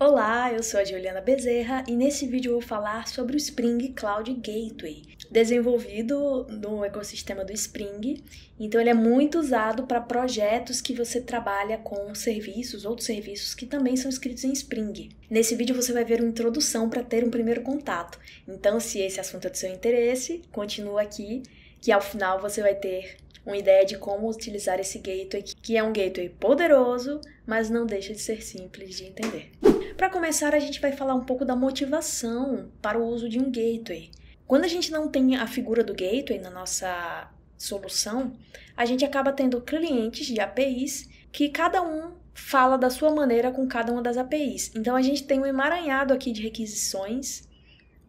Olá, eu sou a Juliana Bezerra e nesse vídeo eu vou falar sobre o Spring Cloud Gateway, desenvolvido no ecossistema do Spring. Então ele é muito usado para projetos que você trabalha com serviços, outros serviços que também são escritos em Spring. Nesse vídeo você vai ver uma introdução para ter um primeiro contato. Então se esse assunto é do seu interesse, continua aqui, que ao final você vai ter uma ideia de como utilizar esse gateway, que é um gateway poderoso, mas não deixa de ser simples de entender. Para começar, a gente vai falar um pouco da motivação para o uso de um gateway. Quando a gente não tem a figura do gateway na nossa solução, a gente acaba tendo clientes de APIs que cada um fala da sua maneira com cada uma das APIs. Então a gente tem um emaranhado aqui de requisições,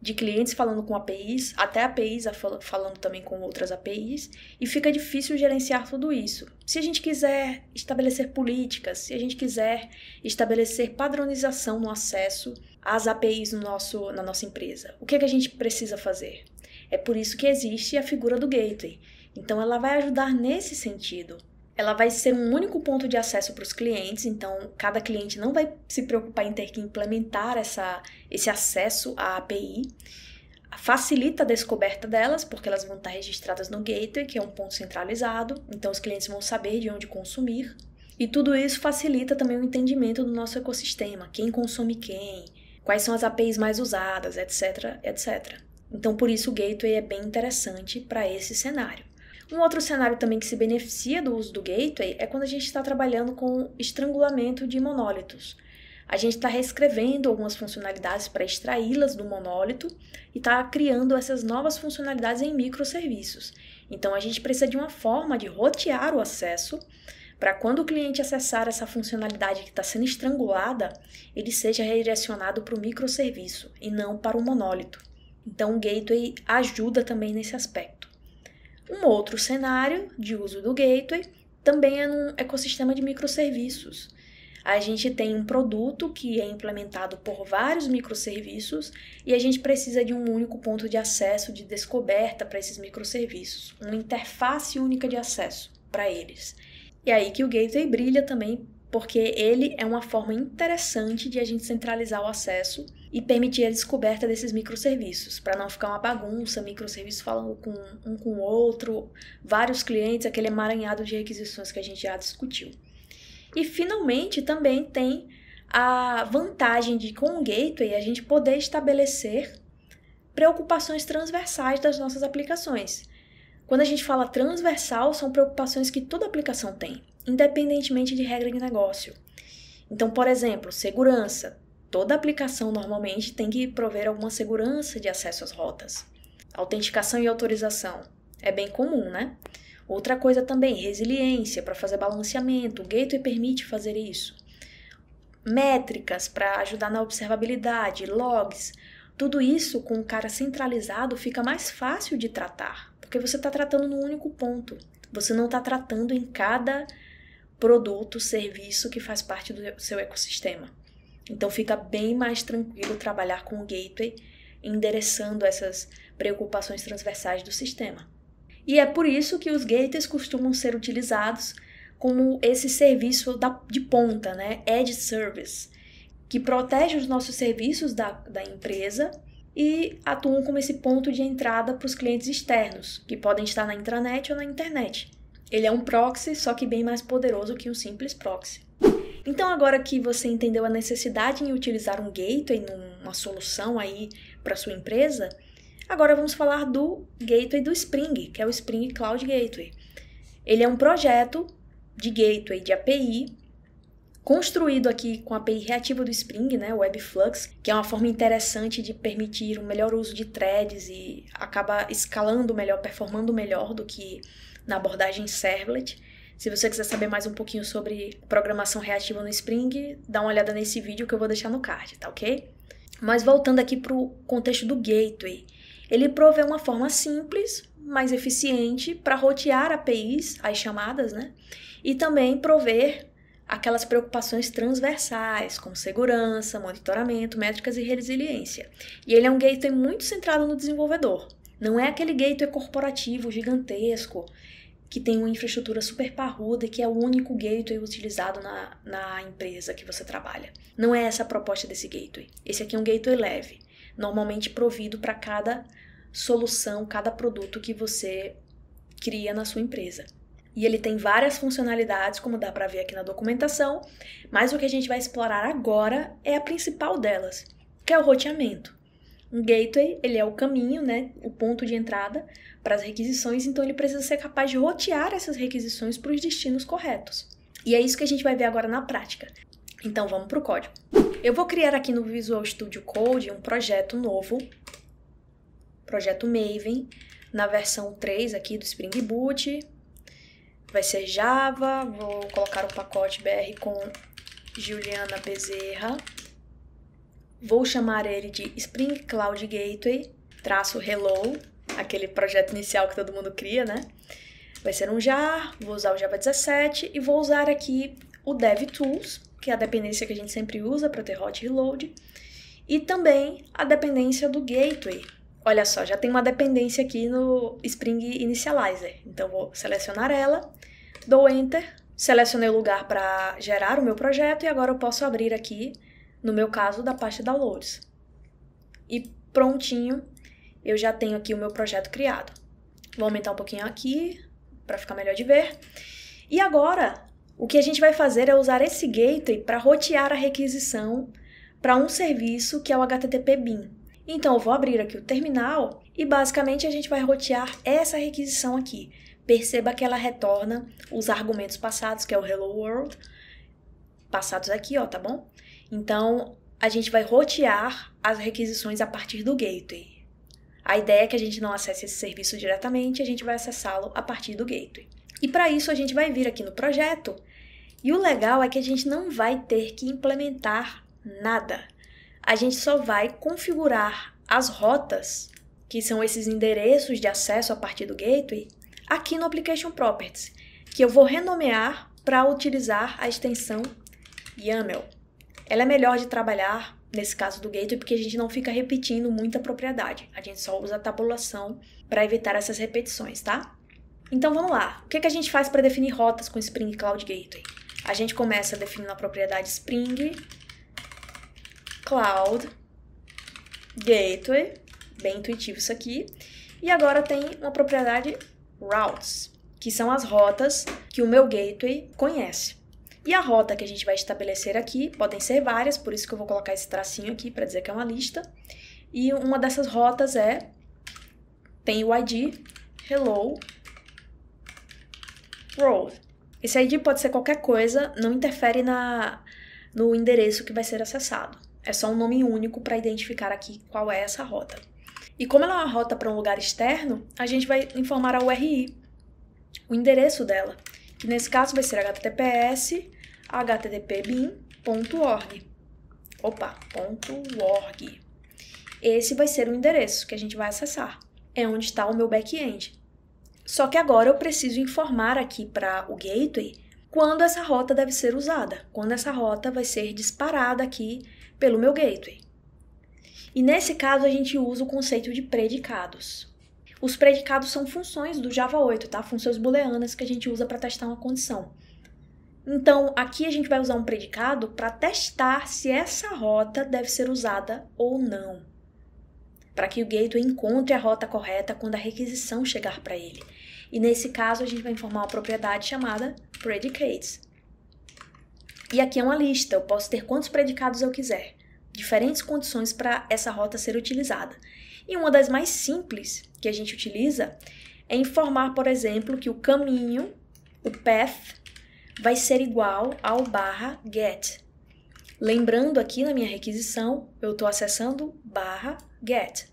de clientes falando com APIs, até APIs falando também com outras APIs, e fica difícil gerenciar tudo isso. Se a gente quiser estabelecer políticas, se a gente quiser estabelecer padronização no acesso às APIs na nossa empresa, o que a gente precisa fazer? É por isso que existe a figura do gateway. Então ela vai ajudar nesse sentido. Ela vai ser um único ponto de acesso para os clientes, então cada cliente não vai se preocupar em ter que implementar esse acesso à API. Facilita a descoberta delas, porque elas vão estar registradas no Gateway, que é um ponto centralizado, então os clientes vão saber de onde consumir. E tudo isso facilita também o entendimento do nosso ecossistema, quem consome quem, quais são as APIs mais usadas, etc, etc. Então por isso o Gateway é bem interessante para esse cenário. Um outro cenário também que se beneficia do uso do Gateway é quando a gente está trabalhando com estrangulamento de monólitos. A gente está reescrevendo algumas funcionalidades para extraí-las do monólito e está criando essas novas funcionalidades em microserviços. Então a gente precisa de uma forma de rotear o acesso para quando o cliente acessar essa funcionalidade que está sendo estrangulada, ele seja redirecionado para o microserviço e não para o monólito. Então o Gateway ajuda também nesse aspecto. Um outro cenário de uso do Gateway também é num ecossistema de microserviços. A gente tem um produto que é implementado por vários microserviços e a gente precisa de um único ponto de acesso, de descoberta para esses microserviços, uma interface única de acesso para eles. E aí que o Gateway brilha também, porque ele é uma forma interessante de a gente centralizar o acesso e permitir a descoberta desses microserviços, para não ficar uma bagunça, microserviços falando com o outro, vários clientes, aquele emaranhado de requisições que a gente já discutiu. E finalmente também tem a vantagem de, com o Gateway, a gente poder estabelecer preocupações transversais das nossas aplicações. Quando a gente fala transversal, são preocupações que toda aplicação tem, independentemente de regra de negócio. Então, por exemplo, segurança. Toda aplicação normalmente tem que prover alguma segurança de acesso às rotas. Autenticação e autorização. É bem comum, né? Outra coisa também, resiliência para fazer balanceamento. O Gateway permite fazer isso. Métricas para ajudar na observabilidade, logs. Tudo isso com um cara centralizado fica mais fácil de tratar, porque você está tratando num único ponto. Você não está tratando em cada produto, serviço que faz parte do seu ecossistema. Então fica bem mais tranquilo trabalhar com o Gateway, endereçando essas preocupações transversais do sistema. E é por isso que os gateways costumam ser utilizados como esse serviço de ponta, né? Edge Service, que protege os nossos serviços da empresa e atuam como esse ponto de entrada para os clientes externos, que podem estar na intranet ou na internet. Ele é um proxy, só que bem mais poderoso que um simples proxy. Então agora que você entendeu a necessidade em utilizar um gateway numa solução aí para sua empresa, agora vamos falar do gateway do Spring, que é o Spring Cloud Gateway. Ele é um projeto de gateway de API, construído aqui com a API reativa do Spring, né, o Webflux, que é uma forma interessante de permitir um melhor uso de threads e acaba escalando melhor, performando melhor do que na abordagem servlet. Se você quiser saber mais um pouquinho sobre programação reativa no Spring, dá uma olhada nesse vídeo que eu vou deixar no card, tá ok? Mas voltando aqui para o contexto do Gateway, ele provê uma forma simples, mais eficiente para rotear APIs, as chamadas, né? E também prover aquelas preocupações transversais, como segurança, monitoramento, métricas e resiliência. E ele é um Gateway muito centrado no desenvolvedor. Não é aquele Gateway corporativo gigantesco, que tem uma infraestrutura super parruda e que é o único gateway utilizado na empresa que você trabalha. Não é essa a proposta desse gateway. Esse aqui é um gateway leve, normalmente provido para cada solução, cada produto que você cria na sua empresa. E ele tem várias funcionalidades, como dá para ver aqui na documentação, mas o que a gente vai explorar agora é a principal delas, que é o roteamento. Um gateway, ele é o caminho, né, o ponto de entrada para as requisições, então ele precisa ser capaz de rotear essas requisições para os destinos corretos. E é isso que a gente vai ver agora na prática. Então vamos para o código. Eu vou criar aqui no Visual Studio Code um projeto novo, projeto Maven, na versão 3 aqui do Spring Boot. Vai ser Java, vou colocar o pacote BR com Juliana Bezerra. Vou chamar ele de Spring Cloud Gateway, -hello, aquele projeto inicial que todo mundo cria, né? Vai ser um jar, vou usar o Java 17 e vou usar aqui o DevTools, que é a dependência que a gente sempre usa para ter hot reload, e também a dependência do Gateway. Olha só, já tem uma dependência aqui no Spring Initializer, então vou selecionar ela, dou Enter, selecionei o lugar para gerar o meu projeto e agora eu posso abrir aqui, no meu caso, da pasta Downloads. E prontinho, eu já tenho aqui o meu projeto criado. Vou aumentar um pouquinho aqui, para ficar melhor de ver. E agora, o que a gente vai fazer é usar esse gateway para rotear a requisição para um serviço que é o HTTP BIM. Então, eu vou abrir aqui o terminal e, basicamente, a gente vai rotear essa requisição aqui. Perceba que ela retorna os argumentos passados, que é o Hello World, passados aqui, ó, tá bom? Então, a gente vai rotear as requisições a partir do gateway. A ideia é que a gente não acesse esse serviço diretamente, a gente vai acessá-lo a partir do gateway. E para isso, a gente vai vir aqui no projeto, e o legal é que a gente não vai ter que implementar nada. A gente só vai configurar as rotas, que são esses endereços de acesso a partir do gateway, aqui no Application Properties, que eu vou renomear para utilizar a extensão YAML. Ela é melhor de trabalhar, nesse caso do gateway, porque a gente não fica repetindo muita propriedade. A gente só usa a tabulação para evitar essas repetições, tá? Então vamos lá. O que a gente faz para definir rotas com Spring Cloud Gateway? A gente começa definindo a propriedade Spring Cloud Gateway, bem intuitivo isso aqui. E agora tem uma propriedade Routes, que são as rotas que o meu gateway conhece. E a rota que a gente vai estabelecer aqui podem ser várias, por isso que eu vou colocar esse tracinho aqui para dizer que é uma lista. E uma dessas rotas tem o ID Hello World. Esse ID pode ser qualquer coisa, não interfere no endereço que vai ser acessado. É só um nome único para identificar aqui qual é essa rota. E como ela é uma rota para um lugar externo, a gente vai informar a URI, o endereço dela, que nesse caso vai ser https httpbin.org. .org. Esse vai ser o endereço que a gente vai acessar. É onde está o meu back-end. Só que agora eu preciso informar aqui para o gateway quando essa rota deve ser usada, quando essa rota vai ser disparada aqui pelo meu gateway. E nesse caso a gente usa o conceito de predicados. Os predicados são funções do Java 8, tá? Funções booleanas que a gente usa para testar uma condição. Então, aqui a gente vai usar um predicado para testar se essa rota deve ser usada ou não. Para que o gateway encontre a rota correta quando a requisição chegar para ele. E nesse caso a gente vai informar uma propriedade chamada predicates. E aqui é uma lista, eu posso ter quantos predicados eu quiser. Diferentes condições para essa rota ser utilizada. E uma das mais simples que a gente utiliza é informar, por exemplo, que o caminho, o path, vai ser igual ao /get. Lembrando aqui na minha requisição, eu estou acessando /get.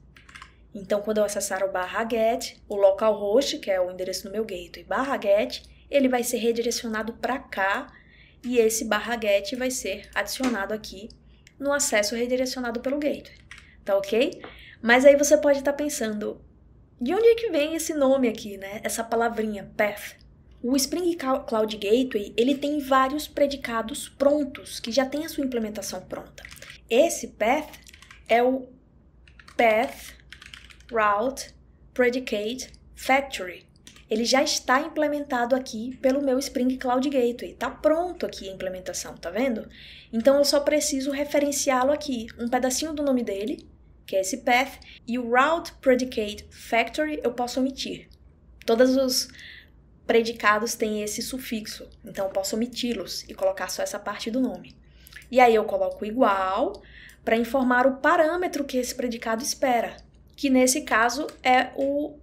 Então, quando eu acessar o /get, o localhost, que é o endereço do meu gateway, /get, ele vai ser redirecionado para cá e esse /get vai ser adicionado aqui no acesso redirecionado pelo gateway. Tá ok? Mas aí você pode estar pensando, de onde é que vem esse nome aqui, né? Essa palavrinha, path. O Spring Cloud Gateway, ele tem vários predicados prontos, que já tem a sua implementação pronta. Esse path é o Path Route Predicate Factory. ele já está implementado aqui pelo meu Spring Cloud Gateway. Tá pronto aqui a implementação, tá vendo? Então eu só preciso referenciá-lo aqui, um pedacinho do nome dele, que é esse path, e o route predicate factory eu posso omitir. Todos os predicados têm esse sufixo, então eu posso omiti-los e colocar só essa parte do nome. E aí eu coloco igual para informar o parâmetro que esse predicado espera, que nesse caso é o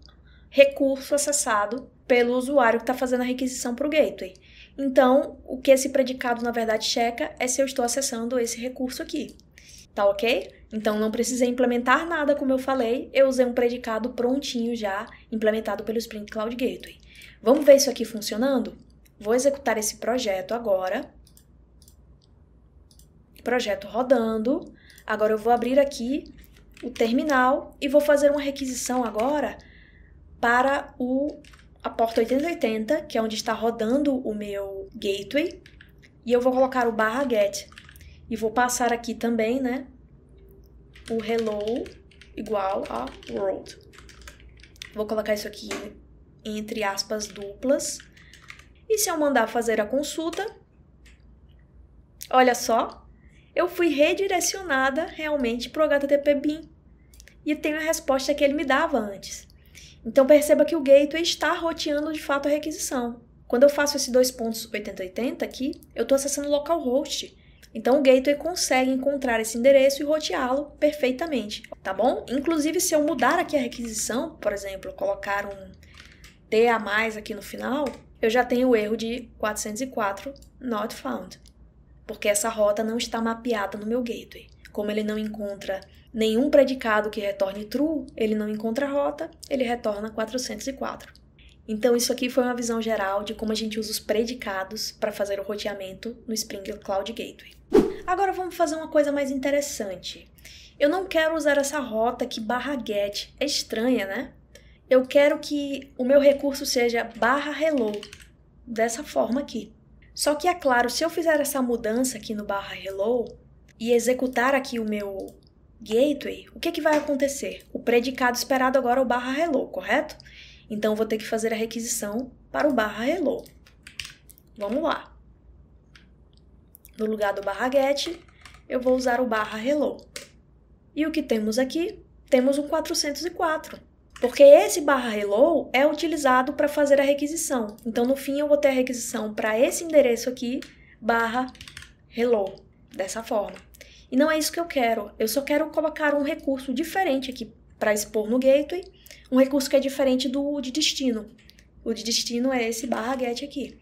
recurso acessado pelo usuário que está fazendo a requisição para o gateway. Então, o que esse predicado na verdade checa é se eu estou acessando esse recurso aqui. Tá ok? Então, não precisei implementar nada, como eu falei, eu usei um predicado prontinho já, implementado pelo Spring Cloud Gateway. Vamos ver isso aqui funcionando? Vou executar esse projeto agora. Projeto rodando. Agora eu vou abrir aqui o terminal e vou fazer uma requisição agora para a porta 8080, que é onde está rodando o meu gateway, e eu vou colocar o /get e vou passar aqui também, né, o hello igual a world. Vou colocar isso aqui entre aspas duplas, e se eu mandar fazer a consulta, olha só, eu fui redirecionada realmente para o HTTP BIM e tenho a resposta que ele me dava antes. Então, perceba que o gateway está roteando de fato a requisição. Quando eu faço esse 2.8080 aqui, eu estou acessando localhost. Então, o gateway consegue encontrar esse endereço e roteá-lo perfeitamente, tá bom? Inclusive, se eu mudar aqui a requisição, por exemplo, colocar um T a mais aqui no final, eu já tenho o erro de 404 not found, porque essa rota não está mapeada no meu gateway. Como ele não encontra nenhum predicado que retorne true, ele não encontra a rota, ele retorna 404. Então, isso aqui foi uma visão geral de como a gente usa os predicados para fazer o roteamento no Spring Cloud Gateway. Agora vamos fazer uma coisa mais interessante. Eu não quero usar essa rota aqui /get, é estranha, né? Eu quero que o meu recurso seja /hello, dessa forma aqui. Só que, é claro, se eu fizer essa mudança aqui no /hello e executar aqui o meu gateway, o que vai acontecer? O predicado esperado agora é o /hello, correto? Então, eu vou ter que fazer a requisição para o /hello. Vamos lá. No lugar do /get, eu vou usar o /hello. E o que temos aqui? Temos um 404. Porque esse /hello é utilizado para fazer a requisição. Então, no fim, eu vou ter a requisição para esse endereço aqui, /hello, dessa forma. E não é isso que eu quero. Eu só quero colocar um recurso diferente aqui para expor no gateway, um recurso que é diferente do de destino. O de destino é esse /get aqui.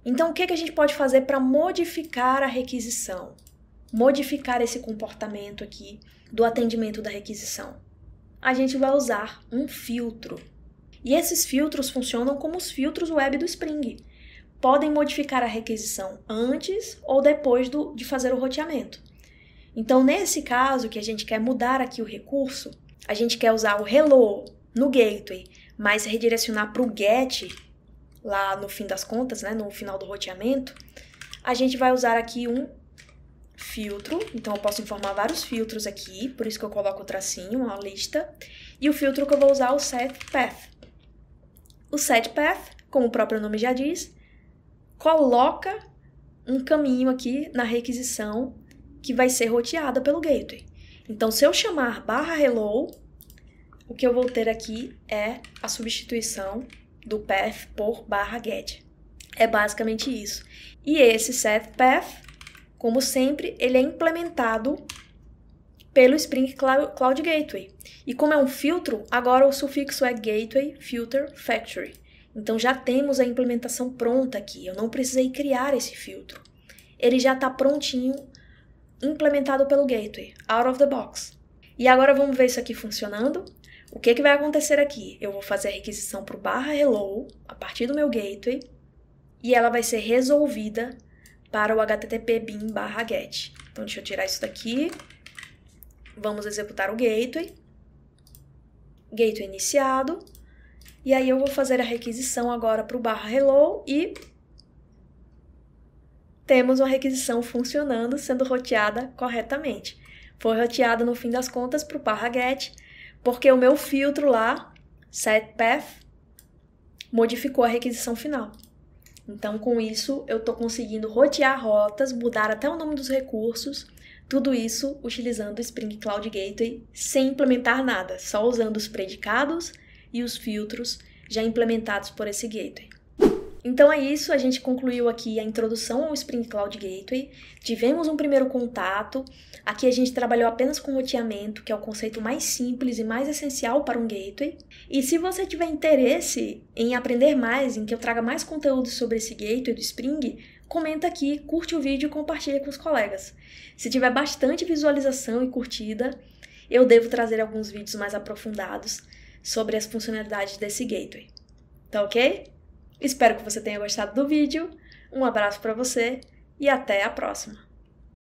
Então, o que a gente pode fazer para modificar a requisição? Modificar esse comportamento aqui do atendimento da requisição? A gente vai usar um filtro. E esses filtros funcionam como os filtros web do Spring. Podem modificar a requisição antes ou depois de fazer o roteamento. Então, nesse caso, que a gente quer mudar aqui o recurso, a gente quer usar o hello no gateway, mas redirecionar para o get, lá no fim das contas, né, no final do roteamento, a gente vai usar aqui um filtro. Então, eu posso informar vários filtros aqui, por isso que eu coloco o tracinho, uma lista. E o filtro que eu vou usar é o setPath. O setPath, como o próprio nome já diz, coloca um caminho aqui na requisição que vai ser roteada pelo gateway. Então, se eu chamar /hello, o que eu vou ter aqui é a substituição do path por /get. É basicamente isso. E esse setPath, como sempre, ele é implementado pelo Spring Cloud Gateway. E como é um filtro, agora o sufixo é Gateway Filter Factory. Então, já temos a implementação pronta aqui. Eu não precisei criar esse filtro. Ele já está prontinho, implementado pelo Gateway, out of the box. E agora vamos ver isso aqui funcionando. O que vai acontecer aqui? Eu vou fazer a requisição para o /hello a partir do meu Gateway e ela vai ser resolvida para o HTTP BIM /get. Então, deixa eu tirar isso daqui. Vamos executar o Gateway. Gateway iniciado. E aí eu vou fazer a requisição agora para o /hello e temos uma requisição funcionando, sendo roteada corretamente. Foi roteada, no fim das contas, para o /get, porque o meu filtro lá, setPath, modificou a requisição final. Então, com isso, eu estou conseguindo rotear rotas, mudar até o nome dos recursos, tudo isso utilizando o Spring Cloud Gateway sem implementar nada, só usando os predicados e os filtros já implementados por esse gateway. Então é isso, a gente concluiu aqui a introdução ao Spring Cloud Gateway, tivemos um primeiro contato, aqui a gente trabalhou apenas com roteamento, que é o conceito mais simples e mais essencial para um gateway, e se você tiver interesse em aprender mais, em que eu traga mais conteúdo sobre esse gateway do Spring, comenta aqui, curte o vídeo e compartilha com os colegas. Se tiver bastante visualização e curtida, eu devo trazer alguns vídeos mais aprofundados sobre as funcionalidades desse gateway. Tá ok? Espero que você tenha gostado do vídeo, um abraço para você e até a próxima!